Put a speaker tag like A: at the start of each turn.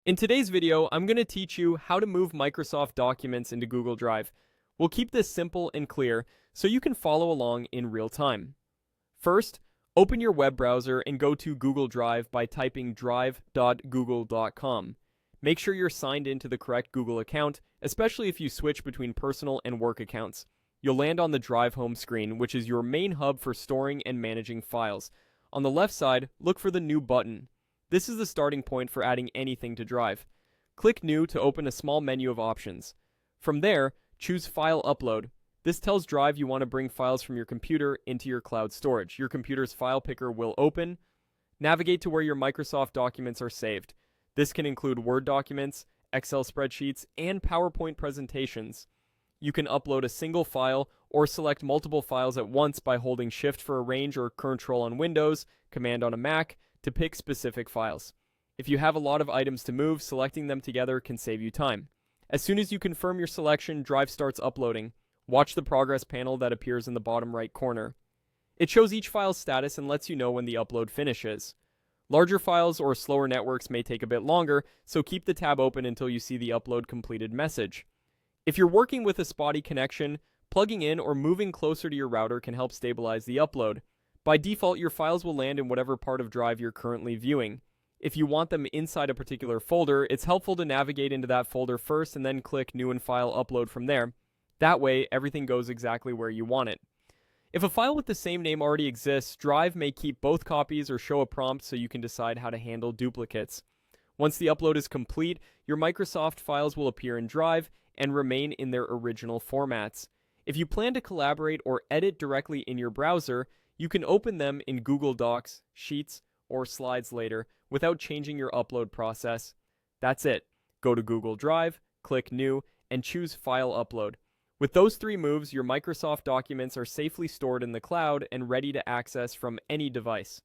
A: In today's video, I'm going to teach you how to move Microsoft documents into Google Drive. We'll keep this simple and clear so you can follow along in real time. First, open your web browser and go to Google Drive by typing drive.google.com. Make sure you're signed into the correct Google account, especially if you switch between personal and work accounts. You'll land on the Drive home screen, which is your main hub for storing and managing files. On the left side, look for the New button. This is the starting point for adding anything to Drive. Click New to open a small menu of options. From there, choose File Upload. This tells Drive you want to bring files from your computer into your cloud storage. Your computer's file picker will open. Navigate to where your Microsoft documents are saved. This can include Word documents, Excel spreadsheets, and PowerPoint presentations. You can upload a single file or select multiple files at once by holding Shift for arrange or Control on Windows, Command on a Mac, to pick specific files. If you have a lot of items to move, selecting them together can save you time. As soon as you confirm your selection, Drive starts uploading. Watch the progress panel that appears in the bottom right corner. It shows each file's status and lets you know when the upload finishes. Larger files or slower networks may take a bit longer, so keep the tab open until you see the upload completed message. If you're working with a spotty connection, plugging in or moving closer to your router can help stabilize the upload. By default, your files will land in whatever part of Drive you're currently viewing. If you want them inside a particular folder, it's helpful to navigate into that folder first and then click New and File Upload from there. That way, everything goes exactly where you want it. If a file with the same name already exists, Drive may keep both copies or show a prompt so you can decide how to handle duplicates. Once the upload is complete, your Microsoft files will appear in Drive and remain in their original formats. If you plan to collaborate or edit directly in your browser, you can open them in Google Docs, Sheets, or Slides later without changing your upload process. That's it. Go to Google Drive, click New, and choose File Upload. With those three moves, your Microsoft documents are safely stored in the cloud and ready to access from any device.